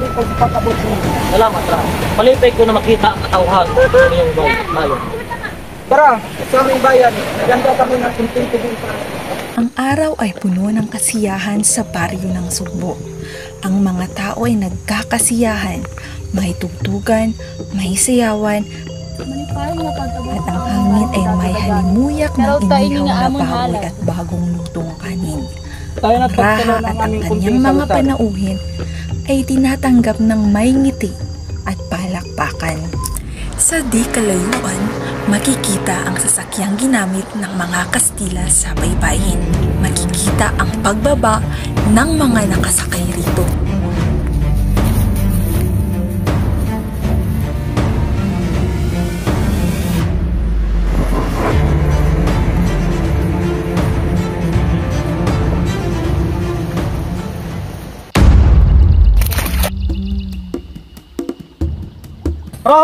dito sa pag-abot mo. Salamat, Ra. Malipay ko na makita ang katauhan ng iyong bayan. Tara, sa aming bayan, naganda kami ng kunting dito. Ang araw ay puno ng kasiyahan sa baryo ng Sugbo. Ang mga tao ay nagkakasiyahan, may tugtugan, may sayawan, at ang hangin ay may halimuyak ng inihaw na baboy at bagong lutong kanin. Ang raha at ang kanyang mga panauhin ay tinatanggap ng may ngiti at palakpakan. Sa di kalayuan, makikita ang sasakyang ginamit ng mga Kastila sa baybayin. Makikita ang pagbaba ng mga nakasakay rito.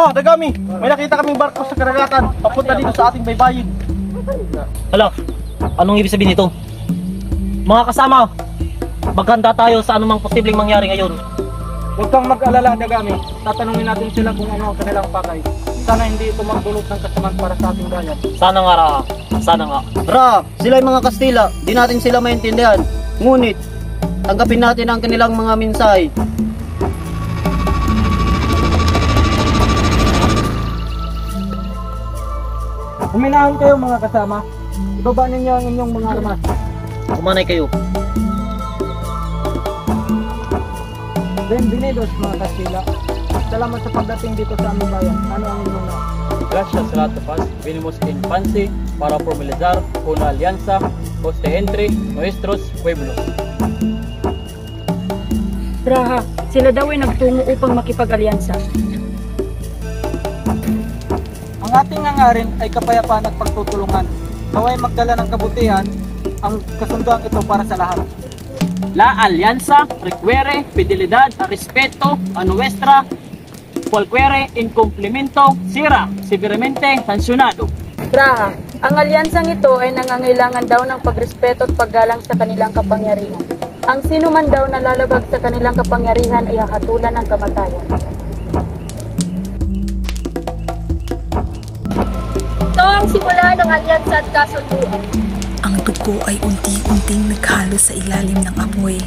Dagami! May nakita kaming barko sa karagatan, papunta dito sa ating baybayin. Hala, anong ibig sabihin nito? Mga kasama, maghanda tayo sa anumang posibleng mangyari ngayon. Huwag kang mag-alala, Dagami. Tatanungin natin sila kung ano ang kanilang pakay. Sana hindi ito magdulot ng kasamaan para sa ating bayan. Sana nga, Ra. Sana nga. Ra, sila yung mga Kastila, di natin sila maintindihan. Ngunit, tanggapin natin ang kanilang mga mensahe. Huminahan kayo mga kasama. Ibaba ninyo ang inyong mga armas. Kumanay kayo. Bienvenidos mga Kastila. Salamat sa pagdating dito sa aming bayan. Ano ang inyong na? Gracias a la paz, venimos en Fancy para formalizar una alianza coste entre nuestros pueblos. Raha, sila daw ay nagtungo upang makipag-alyansa. Ang ating hangarin ay kapayapaan at pagtutulungan. Naway magdala ng kabutihan ang kasunduan ito para sa lahat. La alianza requiere fidelidad, respeto a nuestra cualquiera incumplimiento será severamente sancionado. Raha, ang alyansang ito ay nangangailangan daw ng pagrespeto at paggalang sa kanilang kapangyarihan. Ang sino man daw na lalabag sa kanilang kapangyarihan ay hahatulan ng kamatayan. Ito ang simula ng alyansa at kasunduan. Ang dugo ay unti-unting naghalo sa ilalim ng apoy.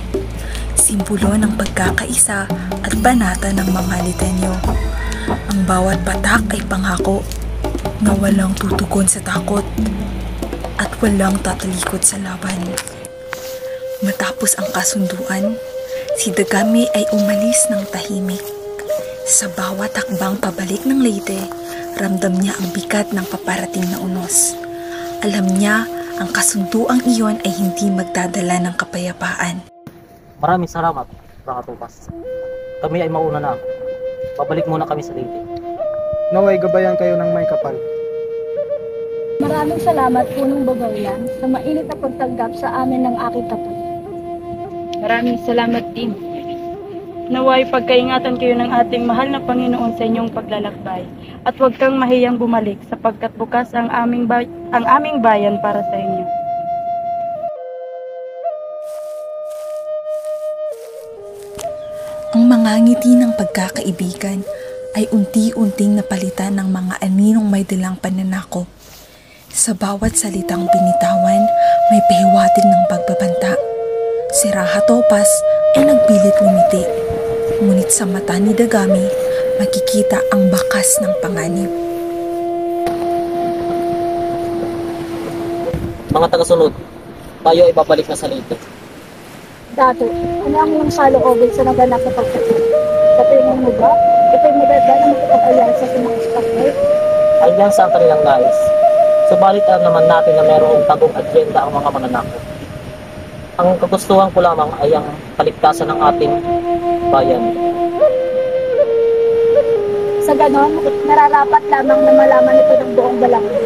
Simbolo ng pagkakaisa at banata ng mga Litenyo. Ang bawat patak ay pangako na walang tutugon sa takot at walang tatalikod sa laban. Matapos ang kasunduan, si Dagami ay umalis ng tahimik. Sa bawat hakbang pabalik ng Leyte, ramdam niya ang bigat ng paparating na unos. Alam niya ang kasunduang iyon ay hindi magdadala ng kapayapaan. Maraming salamat, Ra Katupas. Kami ay mauna na. Pabalik muna kami sa Leyte. Naway gabayan kayo ng may kapal. Maraming salamat Punong Bagayan sa mainit na pagtanggap sa amin ng aking tapat. Maraming salamat din. Naway pagkaingatan kayo ng ating mahal na Panginoon sa inyong paglalakbay. At huwag kang mahiyang bumalik sapagkat bukas ang aming bayan para sa inyo. Ang mga ngiti ng pagkakaibigan ay unti-unting napalitan ng mga aninong may dalang pananakop. Sa bawat salitang binitawan, may pahiwatig ng pagbabanta. Si Raha Topas ay nagpilit lumiti. Ngunit sa mata ni Dagami, makikita ang bakas ng panganib. Mga tagasunod, tayo ay babalik na sa Leyte. Dato, ano ang iyong saloobin sa naganap na pagkakas? Sa tingin mo ba, ito'y maganda na makipag-alyansa sa mga Spanish? Alyansa ang kanilang nais. Subalit naman natin na mayroong tagong agenda ang mga mananakop. Ang kagustuhan ko lamang ay ang kaligtasan ng ating bayan. Sa ganon, nararapat lamang na malaman ito ng buong balangan.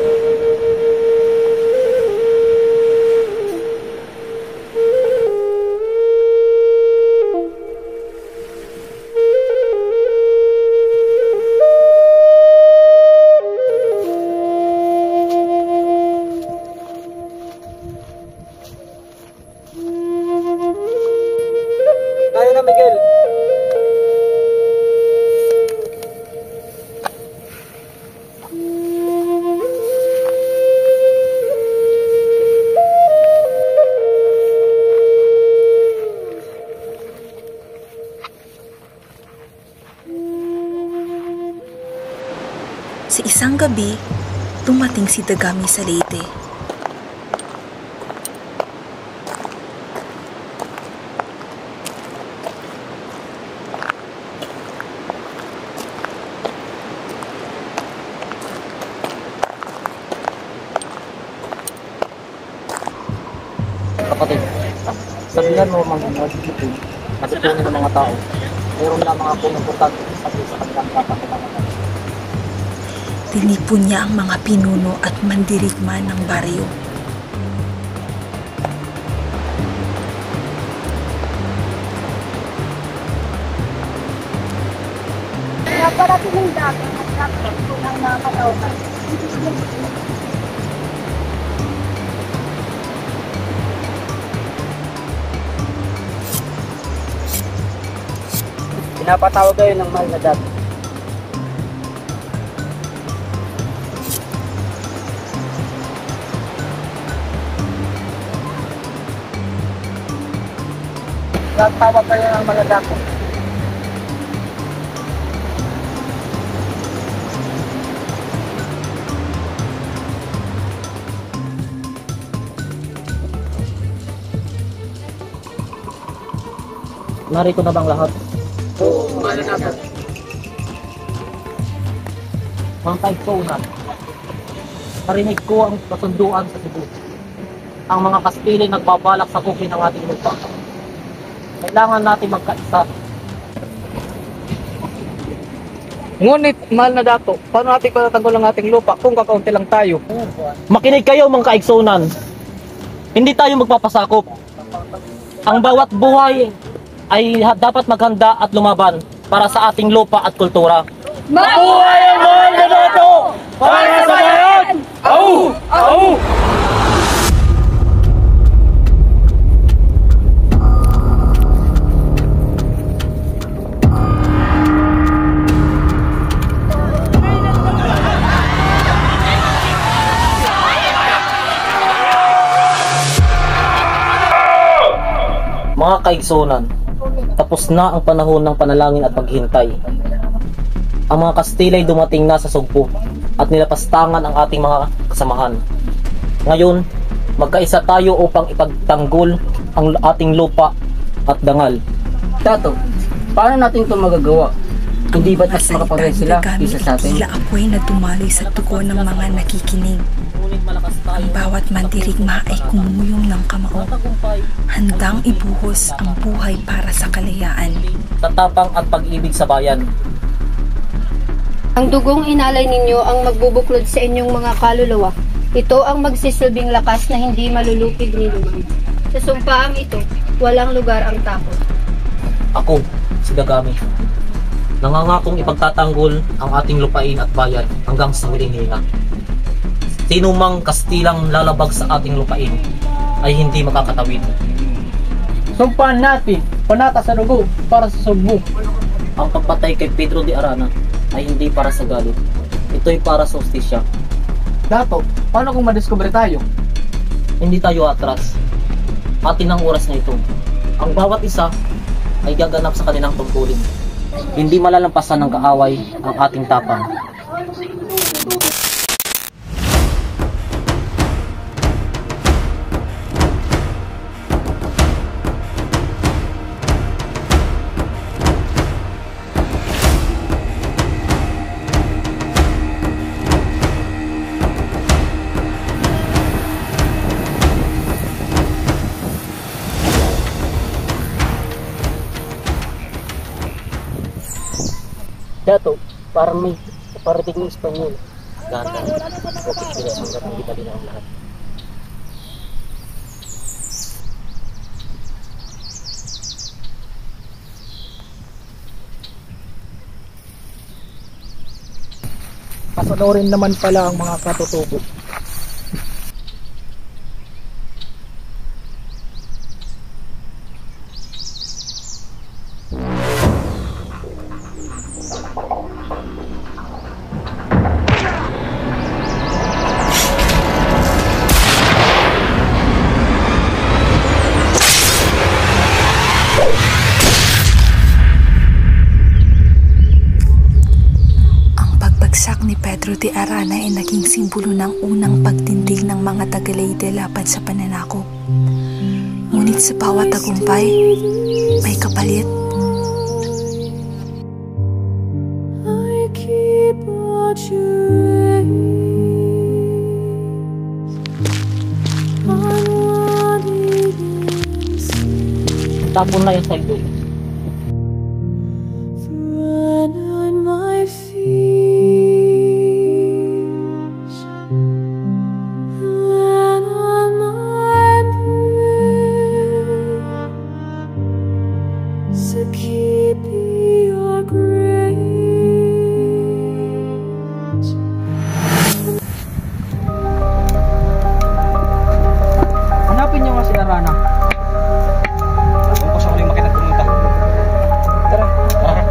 Tayo na, Miguel. Sa isang gabi, dumating si Dagami sa Leyte. Kapatid, sabihan mo mga nagtitipid, natutunan ng mga tao. Meron lang mga pumupunta sa kanilang kapakinabangan. Tinipon niya ang mga pinuno at mandirigma ng baryo. Naparating ng dagat at dapat po ng mga katauhan. Pinapatawag kayo ng mahal na dati. Nagtawag kayo ng mga dati. Narito na bang lahat? Mga kaigsunan, narinig ko ang kasunduan sa Cebu. Ang mga Kastila nagbabalak sa kukin ng ating lupa. Kailangan natin magkaisa. Ngunit, mahal na dato, paano natin patatanggol ang ating lupa kung kakaunti lang tayo? Makinig kayo mga kaigsunan. Hindi tayo magpapasakop. Ang bawat buhay ay dapat maghanda at lumaban para sa ating lupa at kultura. Mabuhay ang mahal na dato! Para sa bayan! Au! Au! Mga kaigsunan, tapos na ang panahon ng panalangin at paghintay. Ang mga Kastila ay dumating na sa Sugpo at nilapastangan ang ating mga kasamahan. Ngayon, magkaisa tayo upang ipagtanggol ang ating lupa at dangal. Dato, paano natin ito magagawa? Hindi ba't mas makapangyay sila Dagami isa sa atin? tila apoy na dumaloy sa tuko ng mga nakikinig. Ngunit malakas tayo. Ang bawat mandirigma ay kumuyong ng kamao, handang ibuhos ang buhay para sa kalayaan. Tatapang at pag-ibig sa bayan. Ang dugong inalay ninyo ang magbubuklod sa inyong mga kaluluwa. Ito ang magsisilbing lakas na hindi malulupig ni Luman. Sa sumpaang ito, walang lugar ang takot. Ako, si Dagami. Nangangakong ipagtatanggol ang ating lupain at bayan hanggang sa huling hininga. Sino mang Kastilang lalabag sa ating lupain ay hindi makakatawid. Sumpahan natin, panata sa dugo para sa Sugbo. Ang pagpatay kay Pedro de Arana ay hindi para sa galit. Ito'y para sa hustisya. Dato, paano kung madiscover tayo? Hindi tayo atras. Atin ang oras na ito. Ang bawat isa ay gaganap sa kanilang tungkulin. Hindi malalampasan ng kaaway ang ating tapang. Dato, parang may parating ng Espanyol. Ganda. Okay, sila hanggang hindi bali na ang lahat. Pasonorin naman pala ang mga katutubo. pagwasak ni Pedro de Arana ay naging simbolo ng unang pagtindig ng mga Tagalite laban sa pananakop. Ngunit sa bawat tagumpay, may kapalit. I keep watching on what it is. Tapon na yung side. Run on my feet. Run on my breath. So keep your grace. Hanapin niyo nga si Arana. Huwag ko siya uling makinag pumunta. Tara. Tara.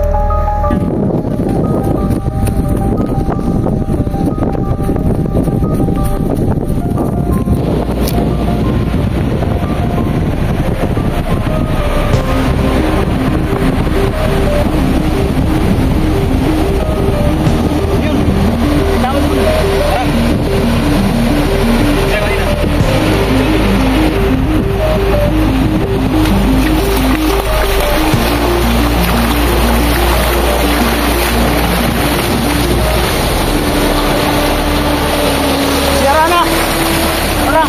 Si Arana! Tara!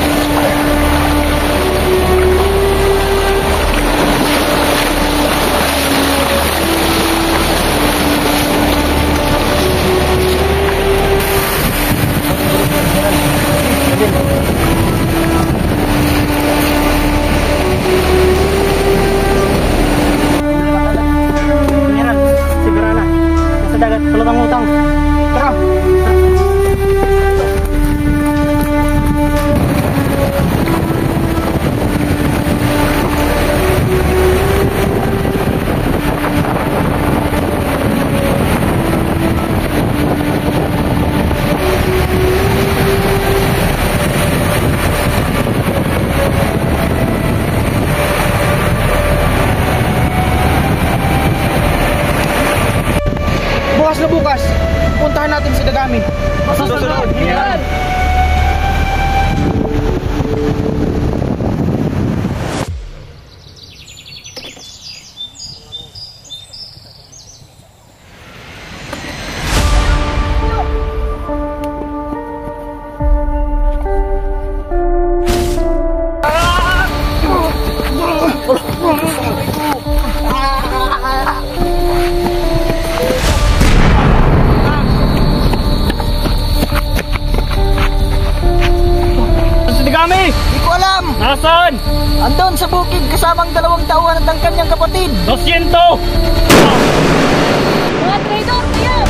General, si Arana. Nasa dagat, tulungang utang. Tara! Bukas na bukas, puntahan natin si Dagami. Susunod, General! Hindi ko alam! Nasaan? Andun sa bukid kasamang 2 tauhan at ang kanyang kapatid! 200! Mga traidor, kaya!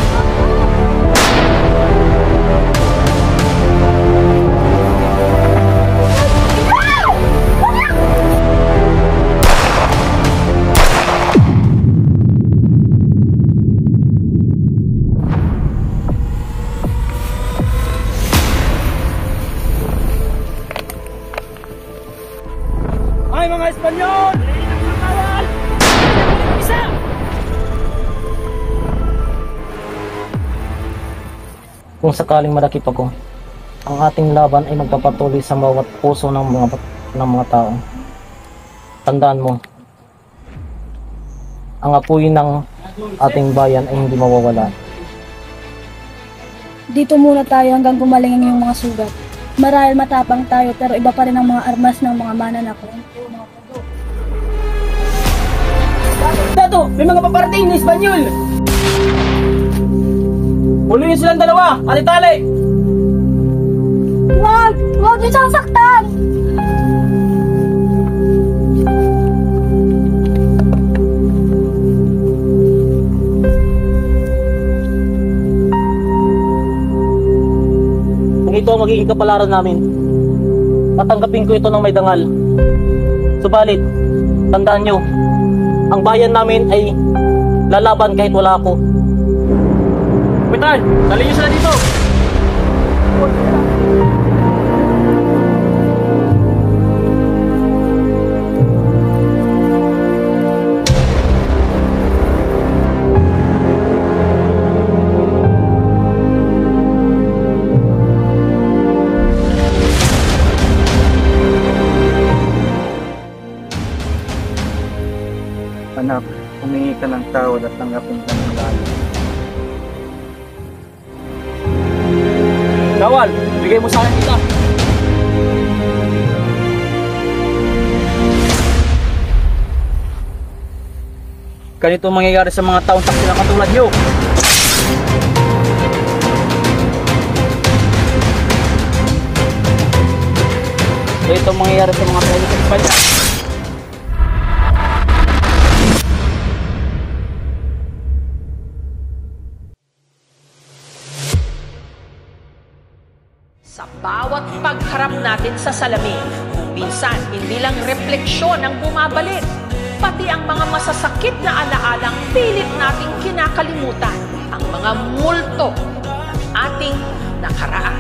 Ay mga Espanyol! Kung sakaling madakip ako, ang ating laban ay magpapatuloy sa bawat puso ng mga tao. Tandaan mo, ang apoy ng ating bayan ay hindi mawawala. Dito muna tayo hanggang gumaling ang iyong mga sugat. Marahil matapang tayo pero iba pa rin ang mga armas ng mga mananakop. Dato! May mga paparating na Espanyol! Huliin silang dalawa! Alitali! Huwag! Huwag niyo siyang saktan! Kung ito ang magiging kapalaran namin, tatanggapin ko ito ng may dangal. Subalit, tandaan nyo, ang bayan namin ay lalaban kahit wala ako. Kapitan, dali niyo sila dito! ka ng tawad at tanggapin ka ng lalo. Dawal, bigay mo sa akin ito. Ganito ang mangyayari sa mga taong taksi na katulad nyo. Ganito ang mangyayari sa mga taong sa Espanya. Sa bawat pagharap natin sa salamin, minsan hindi lang refleksyon ang bumabalik, pati ang mga masasakit na alaalang pilit nating kinakalimutan, ang mga multo ng ating nakaraan.